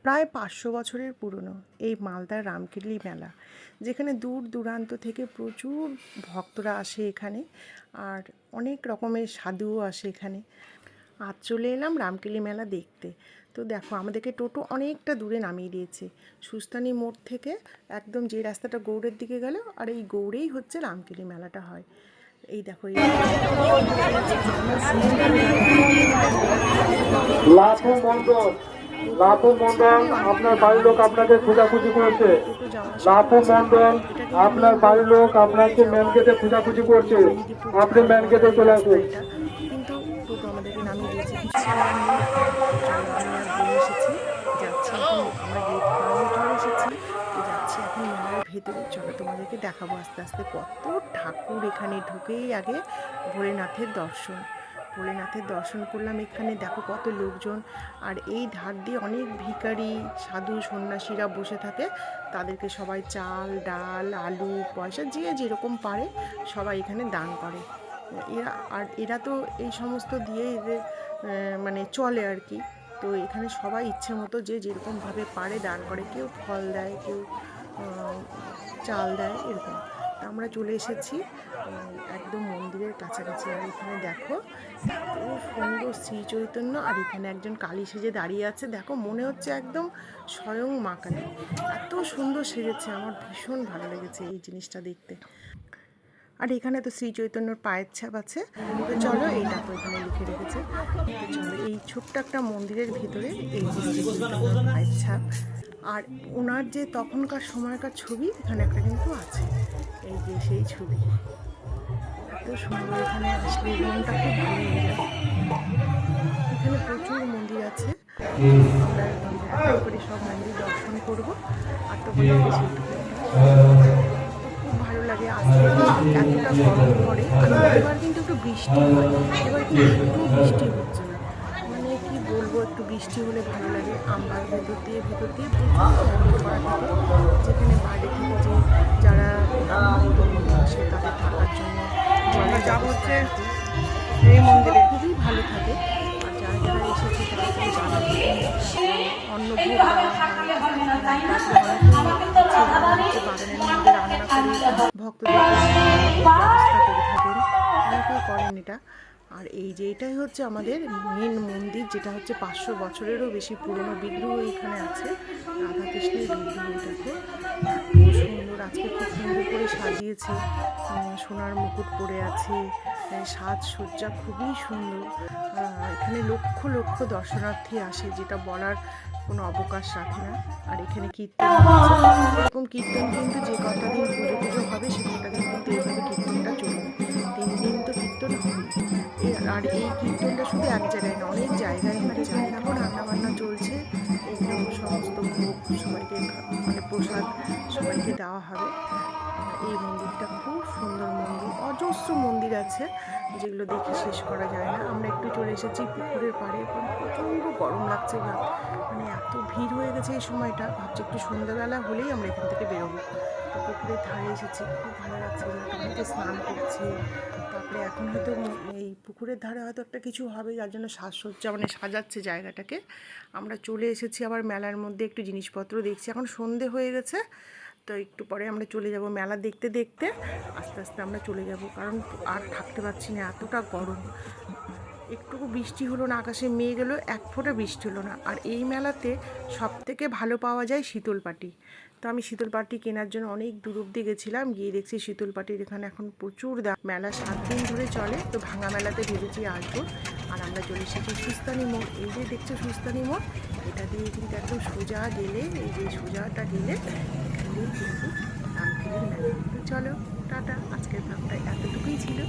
প্রায় 500 বছরের পুরনো এই মালদার রামকেলি মেলা, যেখানে দূর দূরান্ত থেকে প্রচুর ভক্তরা আসে এখানে, আর অনেক রকমের সাধুও আসে এখানে। আজ চলে এলাম রামকেলি মেলা দেখতে। তো দেখো, আমাদেরকে টোটো অনেকটা দূরে নামিয়ে দিয়েছে, সুস্তানি মোড় থেকে একদম যে রাস্তাটা গৌড়ের দিকে গেল, আর এই গৌড়েই হচ্ছে রামকেলি মেলাটা হয়। এই দেখো, লাভু মন্ডল, লাভু মন্ডল আপনার বাড়ির লোক আপনাকে খোঁজাখুঁজি করেছে। লাভু মন্ডল আপনার বাড়ির লোক আপনাকে মেন গেটে খোঁজাখুঁজি করছে। আপনি মেন গেটে চলে আসুন। কিন্তু টোটো আমাদেরকে নামিয়ে দিয়েছে, কিছু করার নেই। এসেছি, যাচ্ছি এখন, আমরা গেট পাড়ে চলে এসেছি, তো যাচ্ছি এখন মেলার ভেতরে। চলো তোমাদেরকে দেখাবো আস্তে আস্তে কত ঠাকুর। এখানে ঢুকেই আগে ভোলেনাথের দর্শন, ভোলেনাথের দর্শন করলাম। এখানে দেখো কত লোকজন, আর এই ধার দিয়ে অনেক ভিখারি সাধু সন্ন্যাসীরা বসে থাকে। তাদেরকে সবাই চাল ডাল আলু পয়সা যে যেরকম পারে সবাই এখানে দান করে। এরা তো এই সমস্ত দিয়ে এদের মানে চলে আর কি। তো এখানে সবাই ইচ্ছে মতো যে যেরকমভাবে পারে দান করে, কেউ ফল দেয়, কেউ চাল দেয়, এরকম। তা আমরা চলে এসেছি একদম মন্দিরের কাছাকাছি। আর এখানে দেখো এত সুন্দর শ্রী চৈতন্য, আর এখানে একজন কালী সেজে দাঁড়িয়ে আছে। দেখো, মনে হচ্ছে একদম স্বয়ং মা কালী। এত সুন্দর সেজেছে, আমার ভীষণ ভালো লেগেছে এই জিনিসটা দেখতে। আর এখানে তো শ্রী চৈতন্যর পায়ের ছাপ আছে। তো চলো, এইটা তো এখানে লিখে রেখেছে। তো চলো, এই ছোট্ট একটা মন্দিরের ভিতরে এই যে শ্রী চৈতন্যর পায়ের ছাপ, আর ওনার যে তখনকার সময়কার ছবি এখানে একটা কিন্তু আছে। এই যে সেই ছবি, এত সুন্দর। এখানে আসলে মনটা খুব ভালো হয়ে যায়। এখানে প্রচুর মন্দির আছে, আমরা একটা করে সব মন্দির দর্শন করবো। আর তোমাদেরকে খুব ভালো লাগে আসলে। এতটা গরম পড়ে, আর এবার কিন্তু একটু বৃষ্টি হয়। এবার কিন্তু একটু বৃষ্টি হচ্ছে না, মানে কি বলবো, একটু বৃষ্টি হলে ভালো লাগে। আমরা ভেতর দিয়ে প্রচুর ক্যাম্পিং করা থাকে, যেখানে বাইরে থেকে যে যারা আসে তাদের থাকার জন্য জলের ব্যবস্থা থাকে। এই মন্দিরে খুবই ভালো থাকে। আর যারা যারা এসেছে তারা তো জানে, অন্নভোগ দেওয়া হয়। বাগানের মধ্যে রান্না করে ভক্তদের ব্যবস্থা করে থাকেন, অনেকেই করেন এটা। আর এই যে এটাই হচ্ছে আমাদের মেন মন্দির, যেটা হচ্ছে 500 বছরেরও বেশি পুরনো। বিগ্রহ এখানে আছে, রাধাকৃষ্ণের বিগ্রহ। দেখো এত সুন্দর, আজকে খুব সুন্দর করে সাজিয়েছে, সোনার মুকুট পরে আছে, সাজসজ্জা খুবই সুন্দর। এখানে লক্ষ লক্ষ দর্শনার্থী আসে, যেটা বলার কোনো অবকাশ রাখে না। আর এখানে কীর্তন এরকম কীর্তন কিন্তু যে কটা দিন পুজো হবে সে কটা দিন কিন্তু এইভাবে কীর্তনটা চলবে। 3 দিন তো কীর্তন হবে। আর এই কীর্তনটা শুধু এক জায়গায় না, অনেক জায়গায় হয়। এখন রান্নাবান্না চলছে, এগুলো সমস্ত ভোগ সবাইকে মানে প্রসাদ সবাইকে দেওয়া হবে। এই মন্দিরটা খুব সুন্দর মন্দির, অজস্র মন্দির আছে যেগুলো দেখে শেষ করা যায় না। আমরা একটু চলে এসেছি পুকুরের পাড়ে, প্রচণ্ড গরম লাগছে, মানে এত ভিড় হয়ে গেছে এই সময়টা। ভাবছি একটু সন্ধ্যাবেলা হলেই আমরা এখান থেকে বেরোবো। তো পুকুরের ধারে এসেছি, খুব ভালো লাগছে, অনেকে স্নান করছে। তারপরে এখন হয়তো এই পুকুরের ধারে হয়তো একটা কিছু হবে, যার জন্য সাজসজ্জা মানে সাজাচ্ছে জায়গাটাকে। আমরা চলে এসেছি আবার মেলার মধ্যে, একটু জিনিসপত্র দেখছি। এখন সন্ধে হয়ে গেছে, তো একটু পরে আমরা চলে যাব মেলা দেখতে দেখতে। আস্তে আস্তে আমরা চলে যাব, কারণ আর থাকতে পারছি না, এতটা গরম। একটুকু বৃষ্টি হলো না, আকাশে মেঘ এলো, এক ফোঁটা বৃষ্টি হলো না। আর এই মেলাতে সবথেকে ভালো পাওয়া যায় শীতলপাটি। তো আমি শীতলপাটি কেনার জন্য অনেক দূর অব্দি গেছিলাম, গিয়ে দেখছি শীতলপাটির এখানে এখন প্রচুর দাম। মেলা 7 দিন ধরে চলে, তো ভাঙা মেলাতে ভেবেছি আসবো। আর আমরা চলে এসেছি সুস্তানি মোড়। এই যে দেখছো সুস্তানি মোড়, এটা দিয়ে কিন্তু একদম সোজা গেলে, এই যে সোজাটা গেলে এখান দিয়ে কিন্তু রামকেলির মেলা। তো চলো, টাটা, আজকের ভাবটা এতটুকুই ছিল।